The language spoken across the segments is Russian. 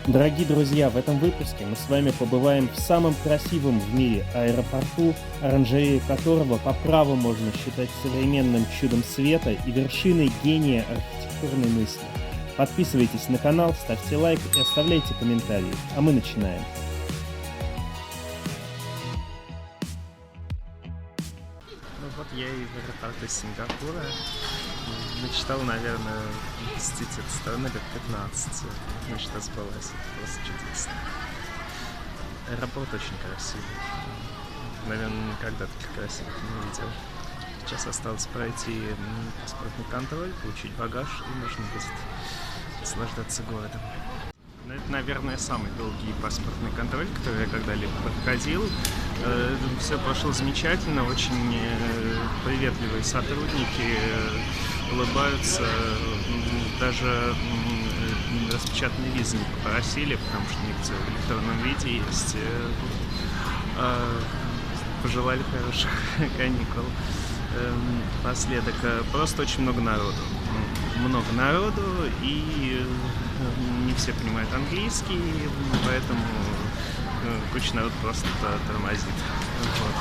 Дорогие друзья, в этом выпуске мы с вами побываем в самом красивом в мире аэропорту, оранжерею которого по праву можно считать современным чудом света и вершиной гения архитектурной мысли. Подписывайтесь на канал, ставьте лайк и оставляйте комментарии. А мы начинаем. Ну вот я и в аэропорту Сингапура мечтал, наверное, посетить эту страну лет 15. Мечта сбылась, это просто чудесно. Аэропорт очень красивый. Наверное, никогда таких красивых не видел. Сейчас осталось пройти паспортный контроль, получить багаж, и можно будет наслаждаться городом. Но это, наверное, самый долгий паспортный контроль, который я когда-либо проходил. Все прошло замечательно, очень приветливые сотрудники, улыбаются, даже распечатанные визы не попросили, потому что у них все в электронном виде есть. Пожелали хороших каникул. Напоследок, просто очень много народу. Много народу, и не все понимают английский, поэтому куча народ просто тормозит. Вот.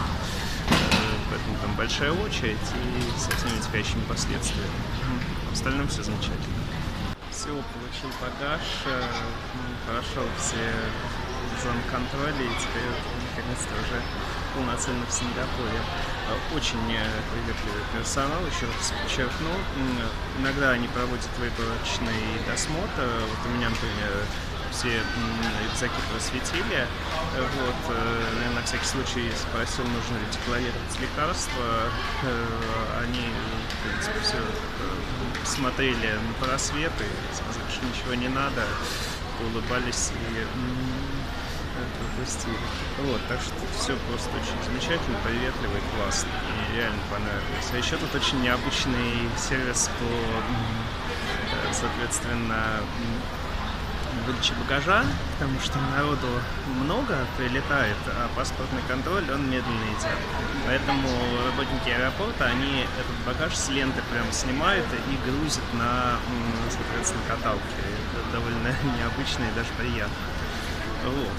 Поэтому там большая очередь и с этими вытекающими последствиями. В остальном все замечательно. Все, получил багаж, прошел все зоны контроля, и теперь наконец-то уже полноценно в Сингапуре. Очень приветливый персонал, еще раз подчеркну. Иногда они проводят выборочный досмотр. Вот у меня, например, все рюкзаки просветили. Вот, на всякий случай спросил, нужно ли декларировать лекарства. Они, в принципе, все смотрели на просвет и сказали, что ничего не надо. Улыбались и пропустили. Вот, так что все просто очень замечательно, приветливо и классно. И реально понравилось. А еще тут очень необычный сервис по, соответственно, выдаче багажа, потому что народу много прилетает, а паспортный контроль, он медленно идет. Поэтому работники аэропорта, они этот багаж с ленты прям снимают и грузят на, соответственно, каталке. Это довольно необычно и даже приятно. Вот.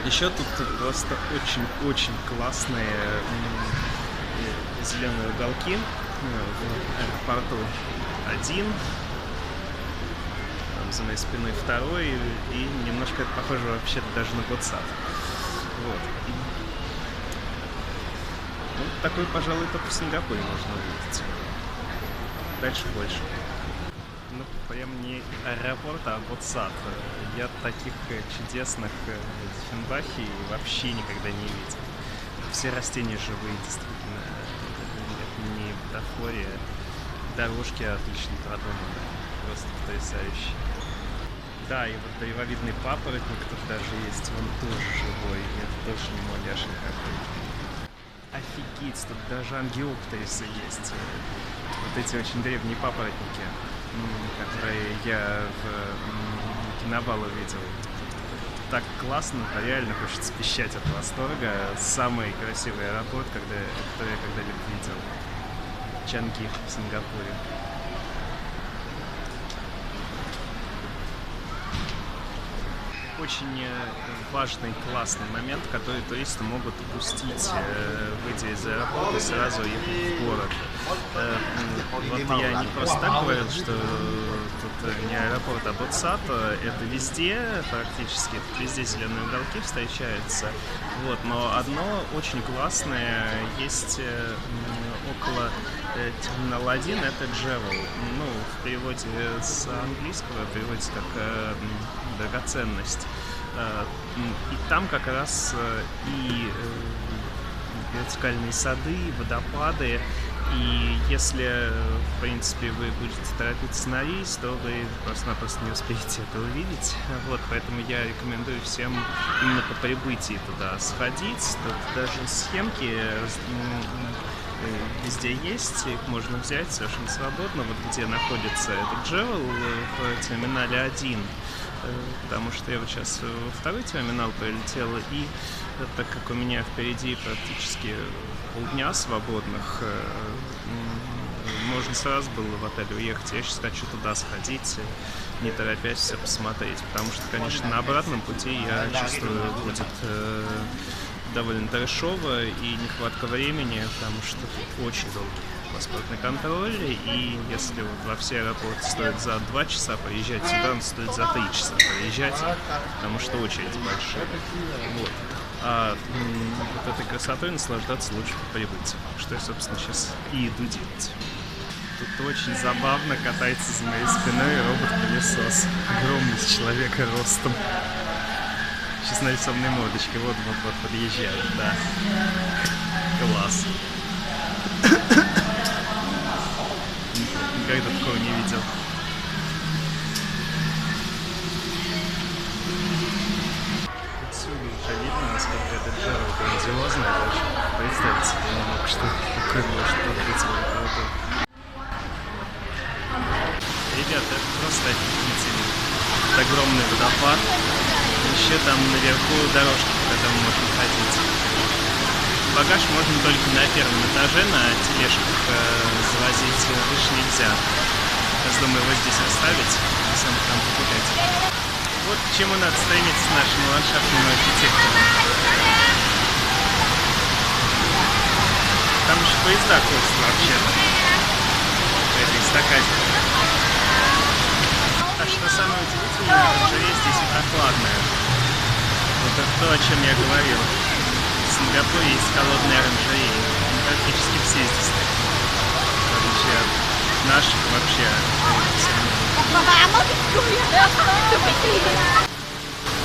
Еще тут просто очень-очень классные зеленые уголки в аэропорту. Один, там за моей спиной второй, и немножко это похоже вообще даже на ботсад. Вот. Ну, такой, пожалуй, только в Сингапуре можно увидеть. Дальше больше. Ну, прям не аэропорт, а ботсад. Я таких чудесных Диффенбахе вообще никогда не видел. Все растения живые, действительно. Это не бутафория. Дорожки отлично продуманы. Просто потрясающе. Да, и вот древовидный папоротник тут даже есть. Он тоже живой. И это тоже не муляж никакой. Офигеть, тут даже ангиоптрисы есть. Вот эти очень древние папоротники, которые я в Киновало видел. Так классно, реально хочется пищать от восторга. Самый красивый аэропорт, который я когда-либо видел. Чанги в Сингапуре. Очень важный, классный момент, который туристы могут упустить, выйдя из аэропорта, сразу ехать в город. Вот я не просто так говорил, что тут не аэропорт, а ботсад. Это везде практически, тут везде зеленые уголки встречаются. Вот, но одно очень классное есть около терминала 1, это Джевел. Ну, в переводе с английского переводится как драгоценность. И там как раз и вертикальные сады, водопады. И если, в принципе, вы будете торопиться на рейс, то вы просто-напросто не успеете это увидеть. Вот, поэтому я рекомендую всем именно по прибытии туда сходить. Тут даже схемки везде есть, их можно взять совершенно свободно. Вот где находится этот Джевел в терминале 1. Потому что я вот сейчас во второй терминал прилетел, и так как у меня впереди практически полдня свободных, можно сразу было в отель уехать. Я сейчас хочу туда сходить, не торопясь все посмотреть. Потому что, конечно, на обратном пути, я чувствую, будет довольно трэшово и нехватка времени, потому что тут очень долгий паспортный контроль. И если вот во все аэропорты стоит за 2 часа поезжать, сюда он стоит за 3 часа поезжать, потому что очередь большая. Вот. А вот этой красотой наслаждаться лучше по прибытии. Что я, собственно, сейчас и иду делать. Тут очень забавно катается за моей спиной робот-пылесос. Огромный с человека ростом. Сейчас нарисованной мордочкой. Вот-вот-вот подъезжает, да. Класс. Никогда такого не видел. Отсюда уже видно, насколько этот Джаро грандиозный. Даже представить себе не мог, что такое может быть в этом году. Ребята, это просто офигительно. Это огромный водопад. Еще там наверху дорожки, по которым можно ходить. Багаж можно только на первом этаже, на тележках завозить, выше нельзя. Я думаю, его здесь оставить, и сам там погулять. Вот к чему надо стремиться нашему ландшафтному архитектору. Там еще поезда ходят вообще-то. В этой эстакаде. А что самое удивительное, оранжерея здесь прохладная. Вот это то, о чем я говорил. В Сингапуре есть холодные оранжереи. Практически все здесь такие. В отличие от наших вообще.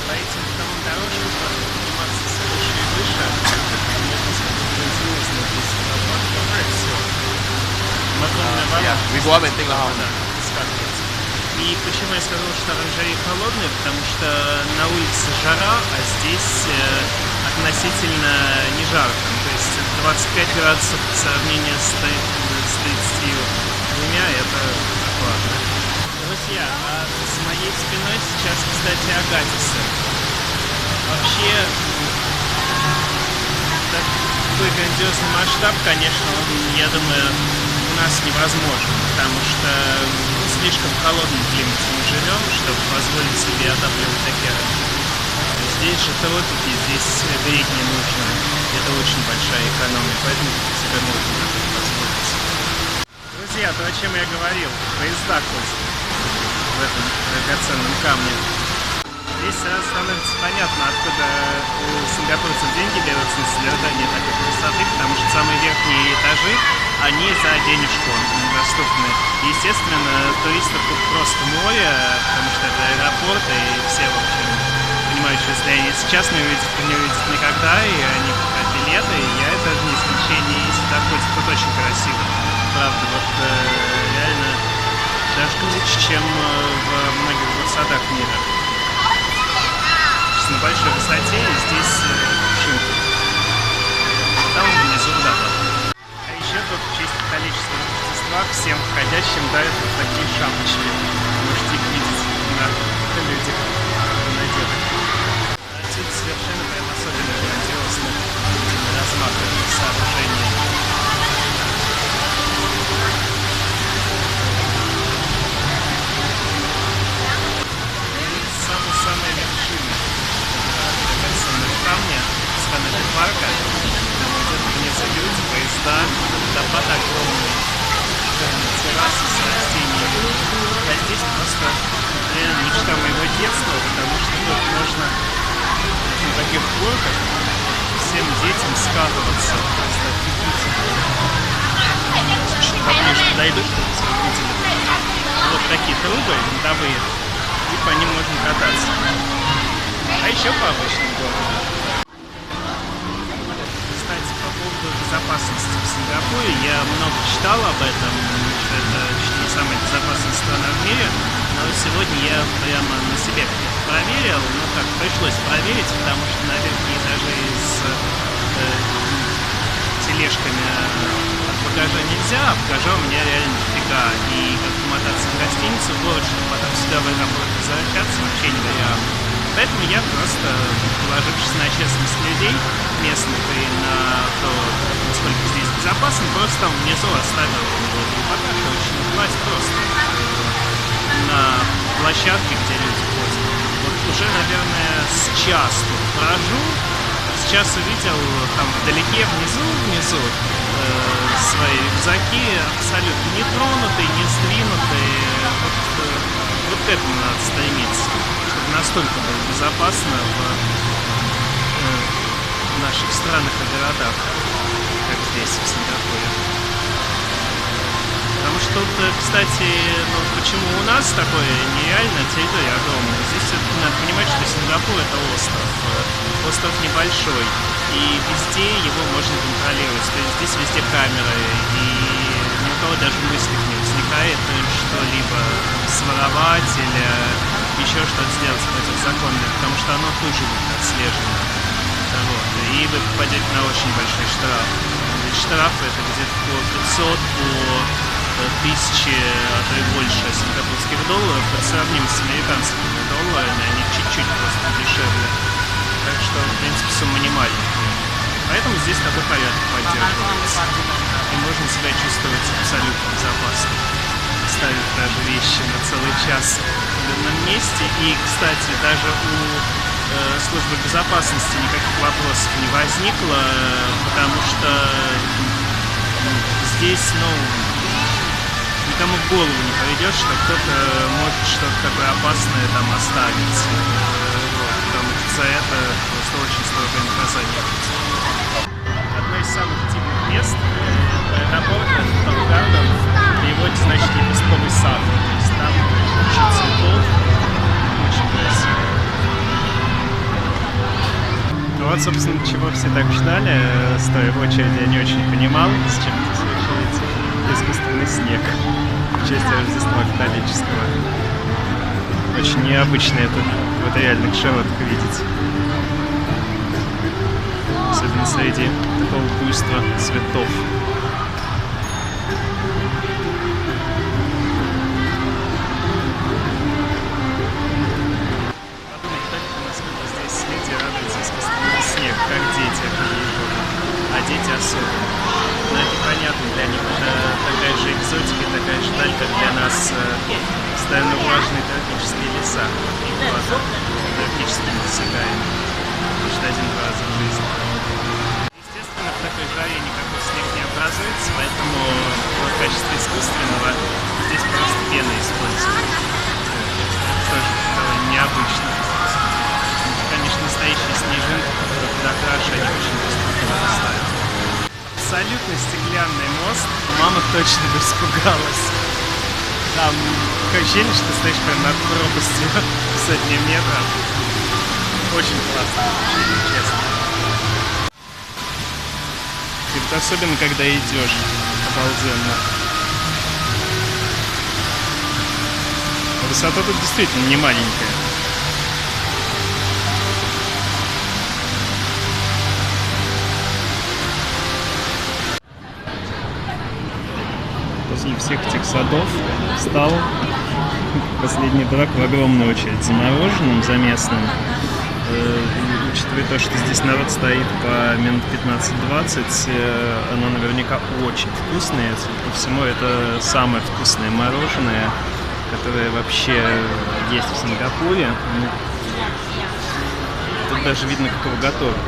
По этим вторым дорожкам можно подниматься все выше и выше. Можно сказать, грандиозно здесь водопад. Все. Мадонная вода. Сказывается. И почему я сказал, что оранжереи холодные? Потому что на улице жара, а здесь относительно не жарко. То есть 25 градусов по сравнению с 32, это прохладно. Друзья, а с моей спиной сейчас, кстати, Агатисы. Вообще, такой грандиозный масштаб, конечно, он, я думаю, у нас невозможен, потому что слишком в холодном климате мы живем, чтобы позволить себе отапливать такие оранжереи. Здесь же тропики, здесь греть не нужно. Это очень большая экономия, поэтому себе можно даже позволить. Друзья, то, о чем я говорил, поезда ходят в этом драгоценном камне. Здесь сразу становится понятно, откуда у сингапурцев деньги берутся на содержание такой красоты, потому что самые верхние этажи, они за денежку доступны. Естественно, туристов тут просто море, потому что это аэропорт, и все, в общем, понимают, что если они сейчас не увидят никогда, и они купят билеты, и я тоже не исключение, и сюда ходят, тут очень красиво. Правда, вот реально даже круче, чем в многих городах мира. На большой высоте, и здесь шинка. Там внизу водопад. А еще тут в честь католического Рождества всем входящим дарят вот такие шапочки. Можете их видеть на людях надетых. Отсюда совершенно прям особенно грандиозный размах этого сооружения. Самая вершина камня с фонаря парка, там где-то вниз люди, поезда, водопад огромный, террасы с растениями. А здесь просто реально мечта моего детства, потому что тут можно на таких горках всем детям скатываться. Просто офигительно. Чуть поближе подойду, чтобы все увидели. Вот такие трубы винтовые, и по ним можно кататься. А еще по обычным городам. Кстати, по поводу безопасности в Сингапуре, я много читал об этом, что это чуть не самая безопасная страна в мире, но сегодня я прямо на себе проверил, пришлось проверить, потому что на верхние этажи с тележками от багажа нельзя, а багажа у меня реально дофига, и как-то мотаться в гостиницу в город, чтобы потом сюда в аэропорт возвращаться, вообще нереально. Поэтому я просто, положившись на честность людей местных и на то, насколько здесь безопасно, просто там внизу оставил багаж, очень класть просто на площадке, где люди ходят. Вот уже, наверное, с час тут брожу. Сейчас увидел там вдалеке, внизу свои рюкзаки абсолютно не тронутые, не сдвинутые. Вот к этому надо стремиться, чтобы настолько было безопасно в наших странах и городах, как здесь, в Сингапуре. Потому что тут, кстати, ну, почему у нас такое нереальная территория огромная? Здесь все-таки надо понимать, что Сингапур — это остров. Остров небольшой, и везде его можно контролировать. То есть здесь везде камеры, и ни у кого даже мысли не возникает что-либо своровать или еще что-то сделать противозаконное, потому что оно тоже будет отслежено. Вот. И вы попадете на очень большой штраф. Ведь штрафы это где-то по 500, по 1000, а то и больше сингапурских долларов. По сравнению с американскими долларами, они чуть-чуть просто дешевле. Так что, в принципе, сумма не маленькая. Поэтому здесь такой порядок поддерживается. И можно себя чувствовать абсолютно безопасно. Ставить даже вещи на целый час в одном месте. И, кстати, даже у службы безопасности никаких вопросов не возникло, потому что здесь, никому в голову не придет, что кто-то может что-то такое опасное там оставить. Потому что за это просто очень строгое наказание. Одно из самых активных мест аэропорта, Таун-Гарден, в переводе значит лепестковый сад. То есть там куча цветов, очень красиво. Вот, собственно, чего все так ждали, стоя в очереди, я не очень понимал, с чем здесь очередь. Искусственный снег в честь Рождества католического. Очень необычно это в реальных широтах видеть. Особенно среди такого буйства цветов. Как дети, а дети особенно. Но это понятно, для них это такая же экзотика, такая же даль, как для нас постоянно влажные тропические леса и глаза практически недосягаемые. Потому что один раз в жизни. Естественно, в такой жаре никакой снег не образуется, поэтому в качестве искусственного здесь просто пена используют. Тоже довольно необычно. Конечно, настоящие снежинки, которые под окраши, они очень быстро вырастают. Абсолютно стеклянный мост. Мама точно бы испугалась. Там такое ощущение, что ты стоишь прямо над пропастью сотни метров. Очень классное ощущение, честно. И вот особенно, когда идешь, обалденно. Высота тут действительно не маленькая. После всех этих садов встал последний дурак в огромную очередь за мороженым, за местным. Учитывая то, что здесь народ стоит по минут 15-20, оно наверняка очень вкусное. Судя по всему, это самое вкусное мороженое, которое вообще есть в Сингапуре. Тут даже видно, как его готовят.